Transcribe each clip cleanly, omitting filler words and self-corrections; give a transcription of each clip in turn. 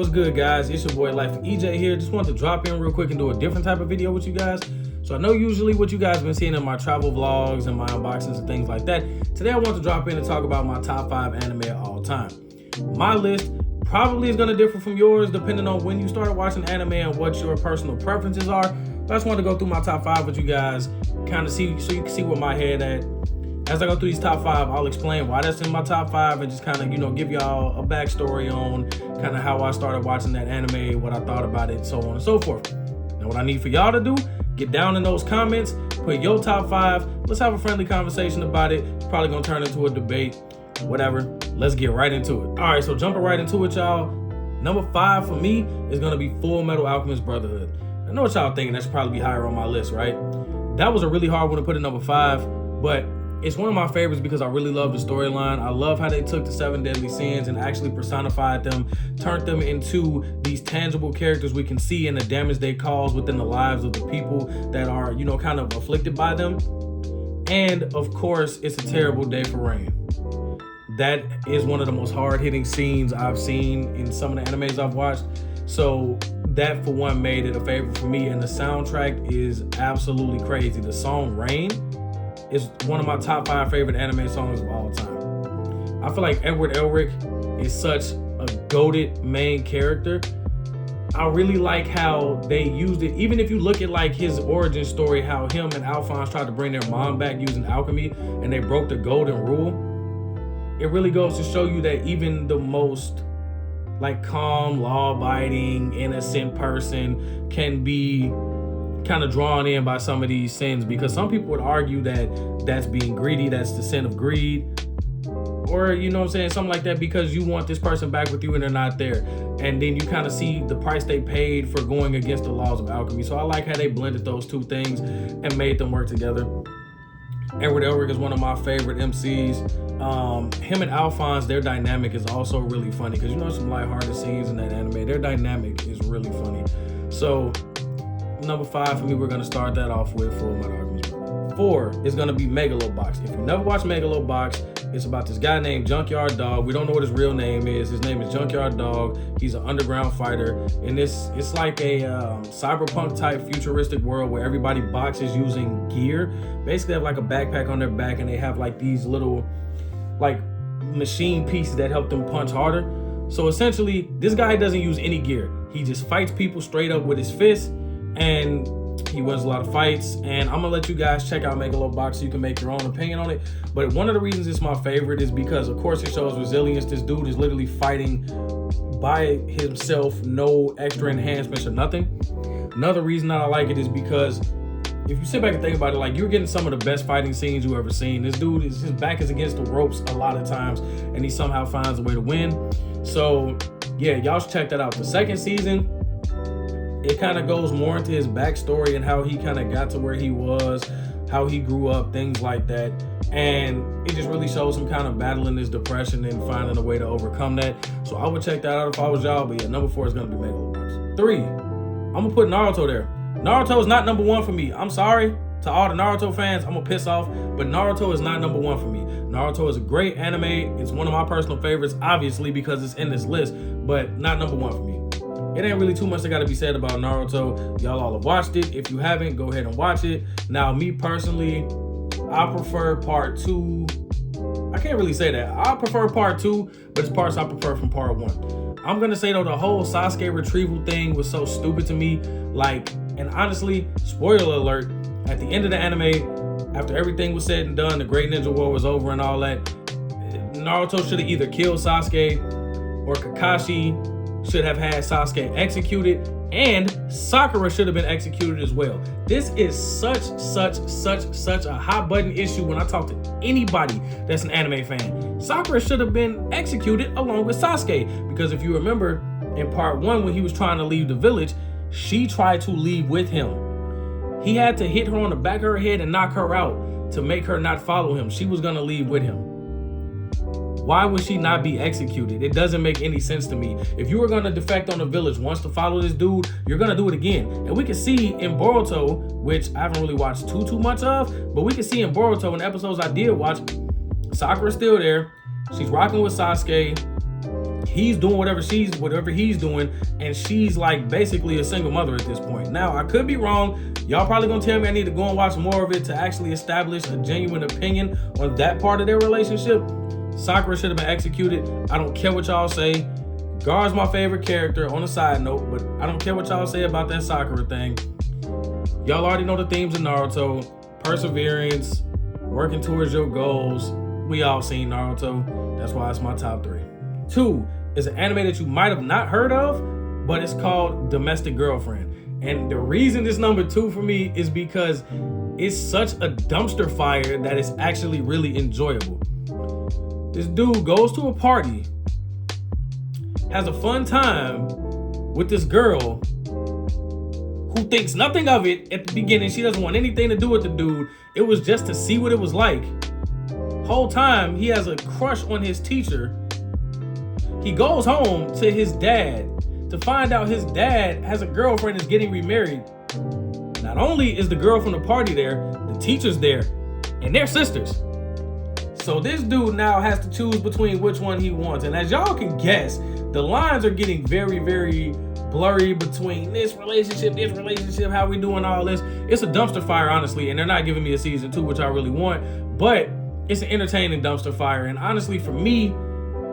What's good, guys? It's your boy LifeOfEJ here. Just wanted to drop in real quick and do a different type of video with you guys. So I know usually what you guys have been seeing in my travel vlogs and my unboxings and things like that. Today I want to drop in and talk about my top 5 anime of all time. My list probably is going to differ from yours depending on when you started watching anime and what your personal preferences are. But I just wanted to go through my top 5 with you guys, kind of see so you can see where my head at. As I go through these top 5, I'll explain why that's in my top 5 and just kind of, give y'all a backstory on kind of how I started watching that anime, what I thought about it, so on and so forth. Now, what I need for y'all to do, get down in those comments, put your top 5. Let's have a friendly conversation about it. It's probably going to turn into a debate, whatever. Let's get right into it. All right, so jumping right into it, y'all. Number 5 for me is going to be Full Metal Alchemist Brotherhood. I know what y'all thinking. That should probably be higher on my list, right? That was a really hard one to put at number 5, but it's one of my favorites because I really love the storyline. I love how they took the 7 deadly sins and actually personified them, turned them into these tangible characters we can see and the damage they cause within the lives of the people that are, kind of afflicted by them. And of course, it's a terrible day for Rain. That is one of the most hard-hitting scenes I've seen in some of the animes I've watched. So that for one made it a favorite for me, and the soundtrack is absolutely crazy. The song Rain is one of my top 5 favorite anime songs of all time. I feel like Edward Elric is such a goated main character. I really like how they used it. Even if you look at like his origin story, how him and Alphonse tried to bring their mom back using alchemy and they broke the golden rule. It really goes to show you that even the most like calm, law-abiding, innocent person can be kind of drawn in by some of these sins, because some people would argue that that's being greedy, that's the sin of greed, or something like that, because you want this person back with you and they're not there, and then you kind of see the price they paid for going against the laws of alchemy. So I like how they blended those two things and made them work together. Edward Elric is one of my favorite MCs. Him and Alphonse, their dynamic is also really funny, because some lighthearted scenes in that anime. Their dynamic is really funny. So number 5 for me, we're gonna start that off with Full Metal Alchemist. 4 is gonna be Megalobox. If you never watched Megalobox, it's about this guy named Junkyard Dog. We don't know what his real name is. His name is Junkyard Dog. He's an underground fighter. And it's like a cyberpunk type futuristic world where everybody boxes using gear. Basically, they have like a backpack on their back, and they have like these little like machine pieces that help them punch harder. So essentially, this guy doesn't use any gear. He just fights people straight up with his fists, and he wins a lot of fights. And I'm gonna let you guys check out Megalobox so you can make your own opinion on it. But one of the reasons it's my favorite is because, of course, it shows resilience. This dude is literally fighting by himself, no extra enhancements or nothing. Another reason that I like it is because if you sit back and think about it, like, you're getting some of the best fighting scenes you ever seen. This dude, his back is against the ropes a lot of times, and he somehow finds a way to win. So yeah, y'all should check that out. The second season, it kind of goes more into his backstory and how he kind of got to where he was, how he grew up, things like that. And it just really shows him kind of battling his depression and finding a way to overcome that. So I would check that out if I was y'all. But yeah, number 4 is going to be Megalobox. 3, I'm going to put Naruto there. Naruto is not number 1 for me. I'm sorry to all the Naruto fans. I'm going to piss off. But Naruto is not number 1 for me. Naruto is a great anime. It's one of my personal favorites, obviously, because it's in this list. But not number 1 for me. It ain't really too much that got to be said about Naruto. Y'all all have watched it. If you haven't, go ahead and watch it. Now, me personally, I prefer part 2. I can't really say that. I prefer part 2, but it's parts I prefer from part 1. I'm going to say, though, the whole Sasuke retrieval thing was so stupid to me. Like, and honestly, spoiler alert, at the end of the anime, after everything was said and done, the Great Ninja War was over and all that, Naruto should have either killed Sasuke, or Kakashi should have had Sasuke executed, and Sakura should have been executed as well. This is such a hot button issue when I talk to anybody that's an anime fan. Sakura should have been executed along with Sasuke, because if you remember in part 1, when he was trying to leave the village, she tried to leave with him. He had to hit her on the back of her head and knock her out to make her not follow him. She was gonna leave with him. Why would she not be executed? It doesn't make any sense to me. If you were going to defect on the village once to follow this dude, you're going to do it again. And we can see in Boruto, which I haven't really watched too much of, but we can see in Boruto, in the episodes I did watch, Sakura's still there. She's rocking with Sasuke. he's doing whatever he's doing, and she's like basically a single mother at this point. Now, I could be wrong. Y'all probably gonna tell me I need to go and watch more of it to actually establish a genuine opinion on that part of their relationship. Sakura should have been executed. I don't care what y'all say. Gar's my favorite character on a side note, but I don't care what y'all say about that Sakura thing. Y'all already know the themes of Naruto. Perseverance, working towards your goals. We all seen Naruto. That's why it's my top 3. 2 is an anime that you might have not heard of, but it's called Domestic Girlfriend. And the reason it's number 2 for me is because it's such a dumpster fire that it's actually really enjoyable. This dude goes to a party, has a fun time with this girl who thinks nothing of it at the beginning. She doesn't want anything to do with the dude. It was just to see what it was like. Whole time he has a crush on his teacher. He goes home to his dad to find out his dad has a girlfriend that's getting remarried. Not only is the girl from the party there, the teacher's there, and they're sisters. So this dude now has to choose between which one he wants. And as y'all can guess, the lines are getting very, very blurry between this relationship, how we doing all this. It's a dumpster fire, honestly, and they're not giving me a season 2, which I really want, but it's an entertaining dumpster fire. And honestly, for me,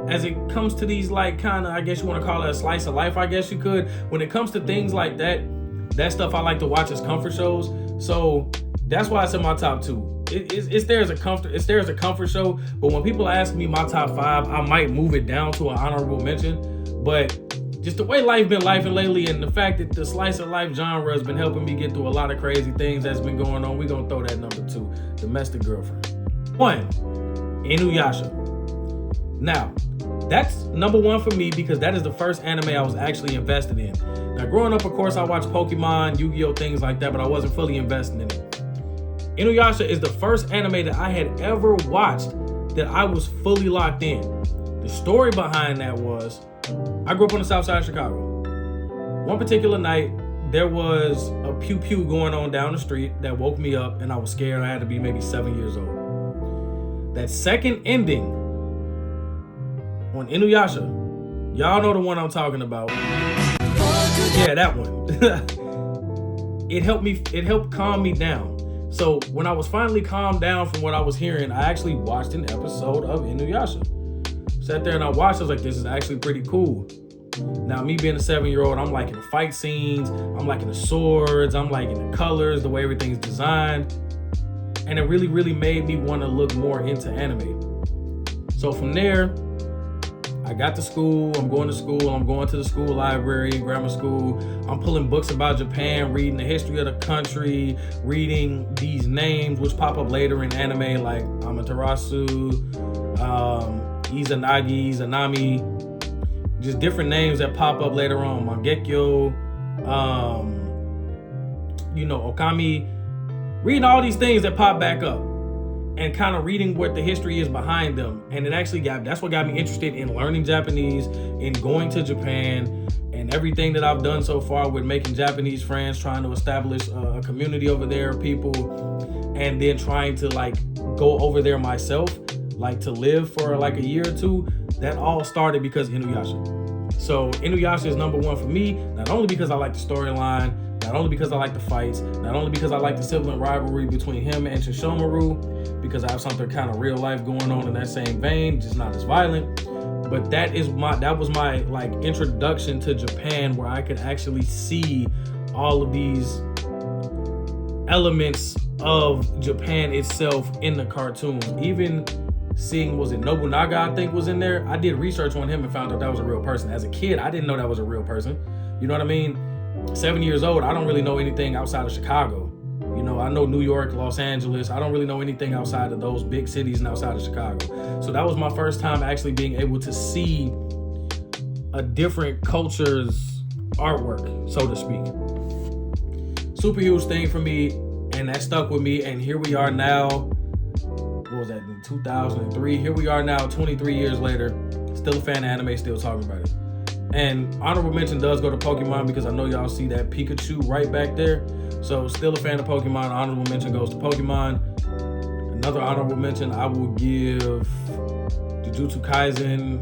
as it comes to these, like, kind of, I guess you want to call it a slice of life, I guess you could. When it comes to things like that stuff I like to watch as comfort shows. So that's why it's in my top 2. It's there as a comfort show, but when people ask me my top 5, I might move it down to an honorable mention. But just the way life been lifing lately, and the fact that the slice of life genre has been helping me get through a lot of crazy things that's been going on, we're gonna throw that number 2, Domestic Girlfriend. 1, Inuyasha. Now, that's number 1 for me because that is the first anime I was actually invested in. Now, growing up, of course, I watched Pokemon, Yu-Gi-Oh, things like that, but I wasn't fully invested in it. Inuyasha is the first anime that I had ever watched that I was fully locked in. The story behind that was, I grew up on the south side of Chicago. One particular night, there was a pew-pew going on down the street that woke me up, and I was scared. I had to be maybe 7 years old. That second ending on Inuyasha, y'all know the one I'm talking about. Yeah, that one. It helped calm me down. So when I was finally calmed down from what I was hearing, I actually watched an episode of Inuyasha. Sat there and I watched, I was like, this is actually pretty cool. Now, me being a 7-year-old, I'm liking the fight scenes, I'm liking the swords, I'm liking the colors, the way everything's designed. And it really, really made me want to look more into anime. So from there, I got to school, I'm going to the school library, grammar school. I'm pulling books about Japan, reading the history of the country, reading these names, which pop up later in anime, like Amaterasu, Izanagi, Izanami, just different names that pop up later on. Mangekyo, Okami, reading all these things that pop back up and kind of reading what the history is behind them. And that's what got me interested in learning Japanese, in going to Japan, and everything that I've done so far with making Japanese friends, trying to establish a community over there of people, and then trying to go over there myself, to live for a year or 2. That all started because of Inuyasha. So Inuyasha is number 1 for me, not only because I like the storyline, not only because I like the fights, not only because I like the sibling rivalry between him and Shishomaru, because I have something kind of real life going on in that same vein, just not as violent. But that was my introduction to Japan, where I could actually see all of these elements of Japan itself in the cartoons. Even seeing, was it Nobunaga, I think, was in there. I did research on him and found out that was a real person. As a kid, I didn't know that was a real person. You know what I mean? 7 years old, I don't really know anything outside of Chicago. I know New York, Los Angeles. I don't really know anything outside of those big cities and outside of Chicago. So that was my first time actually being able to see a different culture's artwork, so to speak. Super huge thing for me, and that stuck with me. And here we are now, what was that, in 2003? Here we are now, 23 years later, still a fan of anime, still talking about it. And honorable mention does go to Pokemon, because I know y'all see that Pikachu right back there. So still a fan of Pokemon. Honorable mention goes to Pokemon. Another honorable mention I will give Jujutsu Kaisen.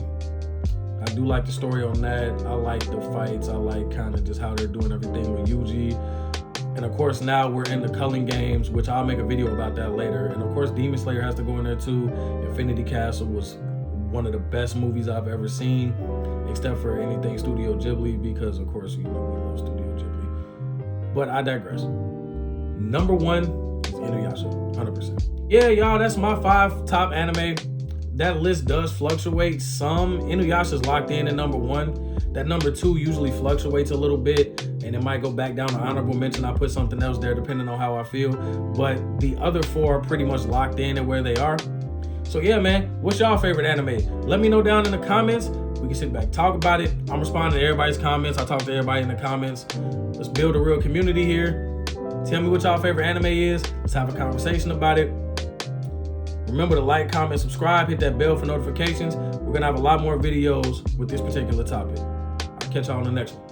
I do like the story on that. I like the fights. I like kind of just how they're doing everything with Yuji. And of course, now we're in the culling games, which I'll make a video about that later. And of course, Demon Slayer has to go in there too. Infinity Castle was one of the best movies I've ever seen, except for anything Studio Ghibli, because of course, we love Studio Ghibli. But I digress. Number 1 is Inuyasha, 100%. Yeah, y'all, that's my 5 top anime. That list does fluctuate some. Inuyasha's locked in at number 1. That number 2 usually fluctuates a little bit, and it might go back down to honorable mention. I put something else there depending on how I feel. But the other 4 are pretty much locked in at where they are. So yeah, man, what's y'all favorite anime? Let me know down in the comments. We can sit back, talk about it. I'm responding to everybody's comments. I talk to everybody in the comments. Let's build a real community here. Tell me what y'all favorite anime is. Let's have a conversation about it. Remember to like, comment, subscribe, hit that bell for notifications. We're gonna have a lot more videos with this particular topic. I'll catch y'all on the next one.